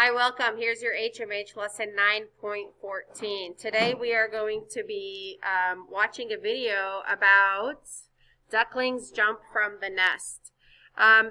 Hi, welcome. Here's your HMH lesson 9.14. Today we are going to be watching a video about ducklings jump from the nest.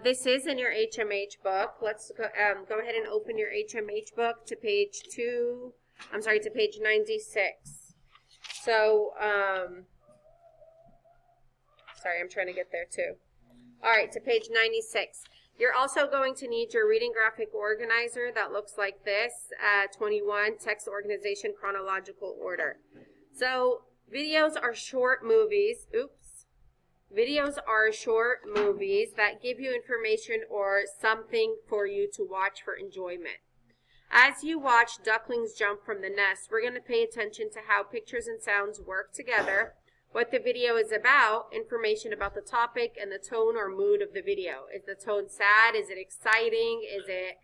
This is in your HMH book. Let's go ahead and open your HMH book to page 96. So, sorry, I'm trying to get there too. All right, to page 96. You're also going to need your reading graphic organizer that looks like this, 21, text organization chronological order. So videos are short movies, Videos are short movies that give you information or something for you to watch for enjoyment. As you watch ducklings jump from the nest, we're going to pay attention to how pictures and sounds work together, what the video is about, information about the topic, and the tone or mood of the video. Is the tone sad? Is it exciting? Is it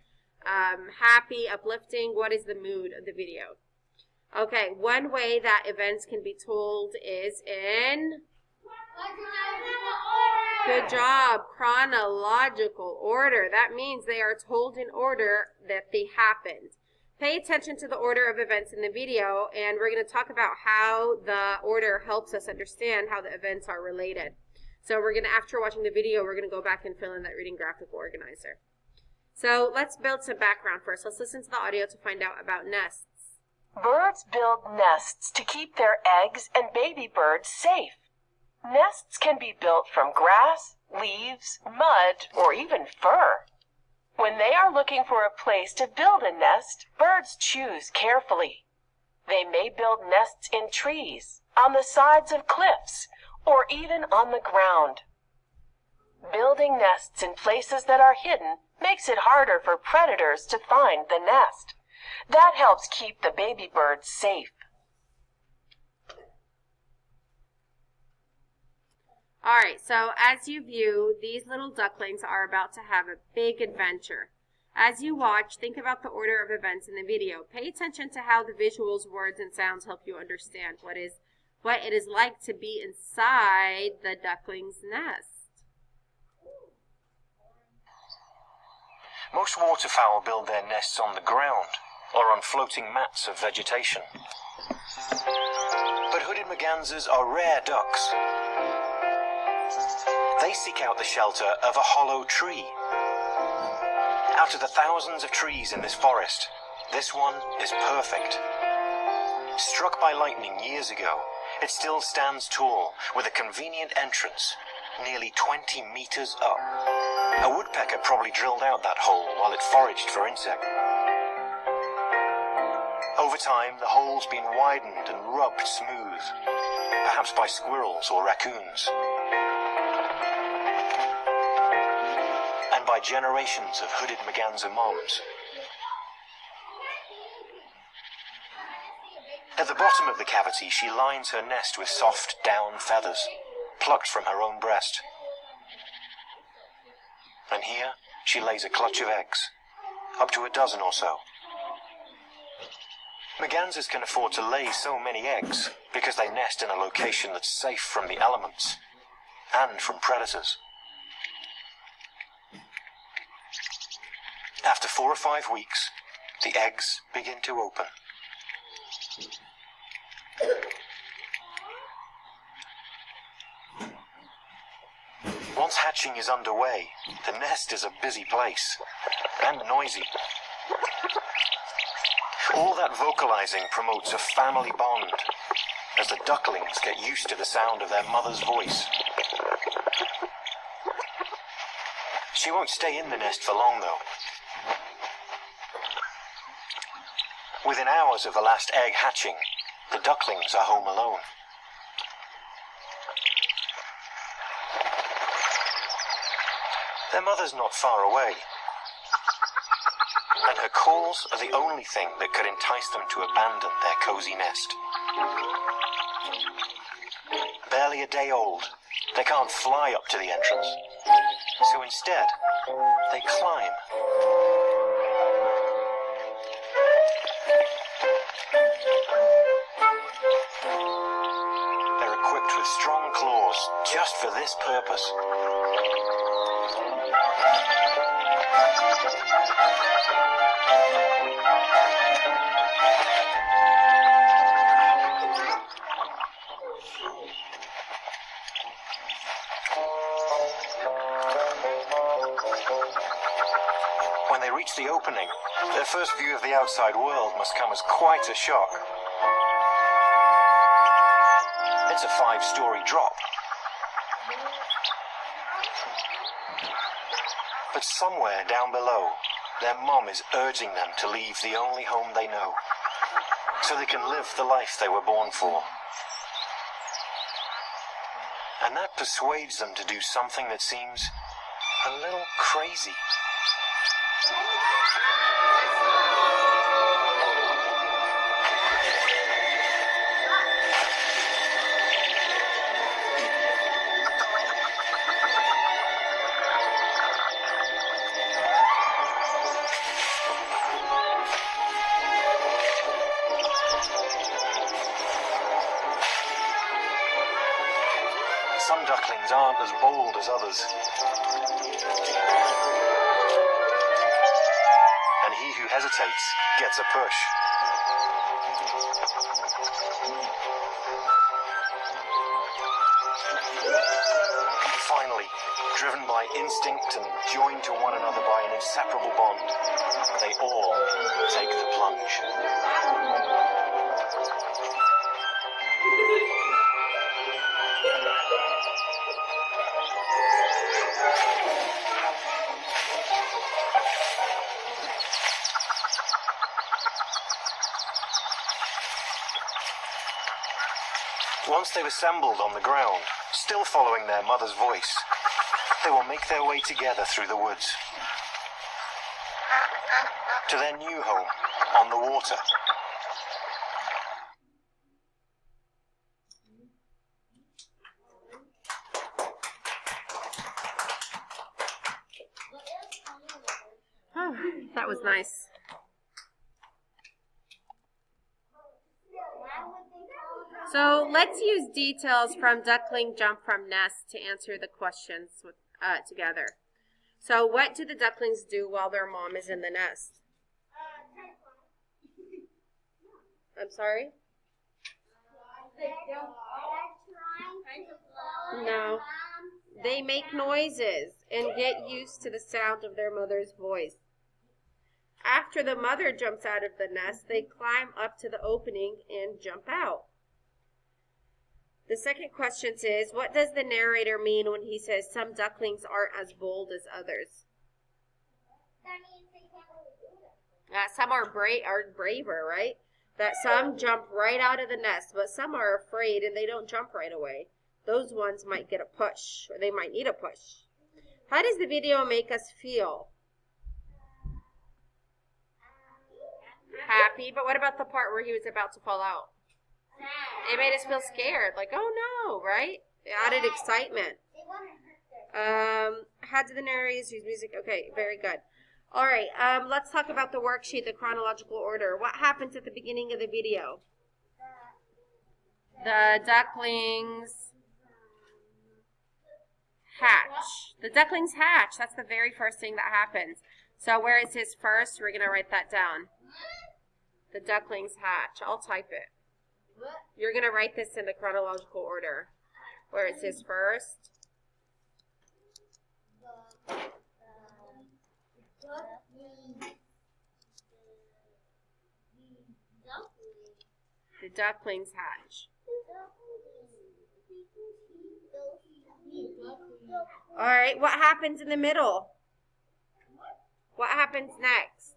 happy, uplifting? What is the mood of the video? Okay, one way that events can be told is in... Good job, chronological order. That means they are told in order that they happened. Pay attention to the order of events in the video, and we're going to talk about how the order helps us understand how the events are related. So we're going to, after watching the video, we're going to go back and fill in that reading graphic organizer. So let's build some background first. Let's listen to the audio to find out about nests. Birds build nests to keep their eggs and baby birds safe. Nests can be built from grass, leaves, mud, or even fur. When they are looking for a place to build a nest, birds choose carefully. They may build nests in trees, on the sides of cliffs, or even on the ground. Building nests in places that are hidden makes it harder for predators to find the nest. That helps keep the baby birds safe. All right, so as you view, these little ducklings are about to have a big adventure. As you watch, think about the order of events in the video. Pay attention to how the visuals, words, and sounds help you understand what it is like to be inside the duckling's nest. Most waterfowl build their nests on the ground or on floating mats of vegetation. But hooded mergansers are rare ducks. They seek out the shelter of a hollow tree. Out of the thousands of trees in this forest, this one is perfect. Struck by lightning years ago, it still stands tall with a convenient entrance, nearly 20 meters up. A woodpecker probably drilled out that hole while it foraged for insects. Over time, the hole's been widened and rubbed smooth, perhaps by squirrels or raccoons. By generations of hooded merganser moms. At the bottom of the cavity, she lines her nest with soft down feathers, plucked from her own breast. And here, she lays a clutch of eggs, up to a dozen or so. Mergansers can afford to lay so many eggs because they nest in a location that's safe from the elements and from predators. After 4 or 5 weeks, the eggs begin to open. Once hatching is underway, the nest is a busy place and noisy. All that vocalizing promotes a family bond as the ducklings get used to the sound of their mother's voice. She won't stay in the nest for long, though. Within hours of the last egg hatching, the ducklings are home alone. Their mother's not far away, and her calls are the only thing that could entice them to abandon their cozy nest. Barely a day old, they can't fly up to the entrance, so instead, they climb. They're equipped with strong claws just for this purpose. the opening, their first view of the outside world must come as quite a shock. It's a 5-story drop. But somewhere down below, their mom is urging them to leave the only home they know, so they can live the life they were born for. And that persuades them to do something that seems a little crazy. Some ducklings aren't as bold as others. And he who hesitates gets a push. Finally, driven by instinct and joined to one another by an inseparable bond, they all take the plunge. Once they've assembled on the ground, still following their mother's voice, they will make their way together through the woods to their new home on the water. Oh, that was nice. So let's use details from Duckling Jump from Nest to answer the questions together. So what do the ducklings do while their mom is in the nest? I'm sorry? No. They make noises and get used to the sound of their mother's voice. After the mother jumps out of the nest, they climb up to the opening and jump out. The second question is, what does the narrator mean when he says some ducklings aren't as bold as others? Some are braver, right? That some jump right out of the nest, but some are afraid and they don't jump right away. Those ones might get a push, or they might need a push. How does the video make us feel? Happy, but what about the part where he was about to fall out? It made us feel scared, like, oh no, right? It added excitement. How did the narrators use music? Okay, very good. All right, let's talk about the worksheet, the chronological order. What happens at the beginning of the video? The ducklings hatch. The ducklings hatch. That's the very first thing that happens. So where it says first, we're going to write that down. The ducklings hatch. I'll type it. You're going to write this in the chronological order. Where it says first. The ducklings hatch. All right, what happens in the middle? What happens next?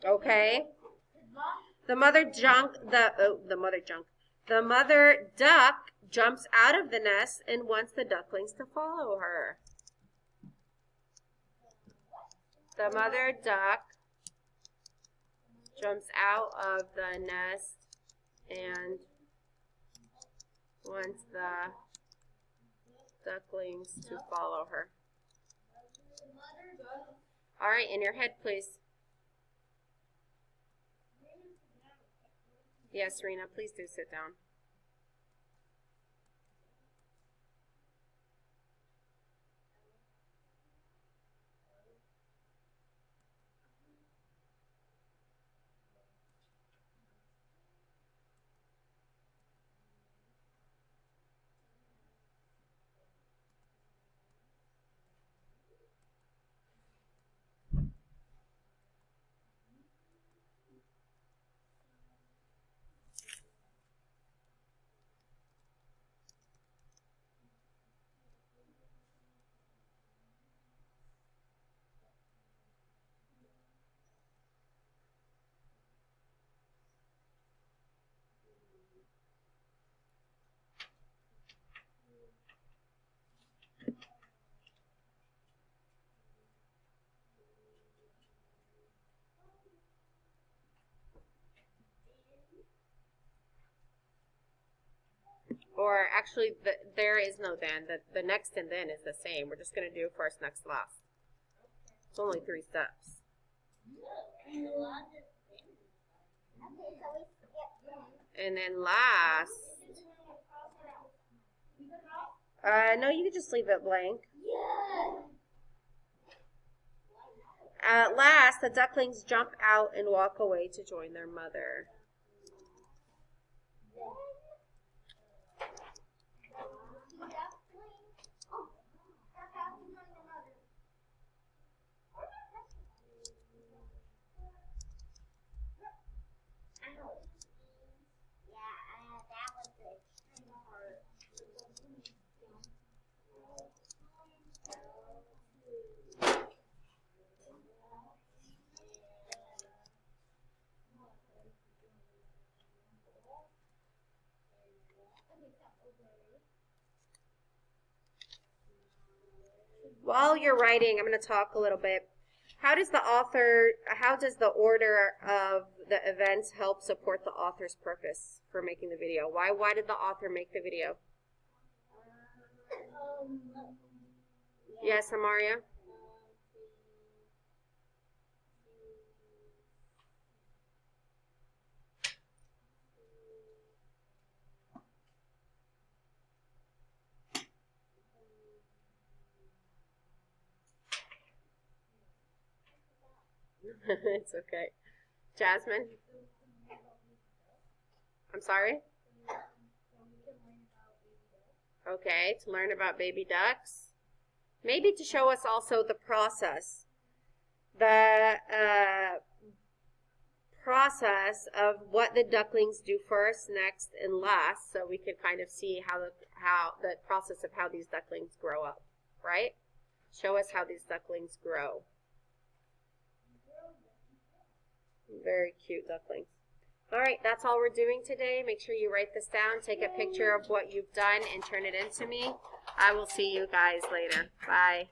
Okay. The mother duck jumps out of the nest and wants the ducklings to follow her. The mother duck jumps out of the nest and wants the ducklings to follow her. All right, in your head, please. Yes, Serena, please do sit down. Or actually, there is no then. The next and then is the same. We're just going to do first, next, last. It's only 3 steps. And then last. No, you can just leave it blank. At last, the ducklings jump out and walk away to join their mother. While you're writing, I'm going to talk a little bit. How does the order of the events help support the author's purpose for making the video? Why did the author make the video? Yes, Amaria? It's okay. Jasmine? I'm sorry? Okay, to learn about baby ducks. Maybe to show us also the process. The process of what the ducklings do first, next, and last, so we can kind of see how the process of how these ducklings grow up, right? Show us how these ducklings grow. Very cute ducklings. All right, that's all we're doing today. Make sure you write this down, take a picture of what you've done, and turn it in to me. I will see you guys later. Bye.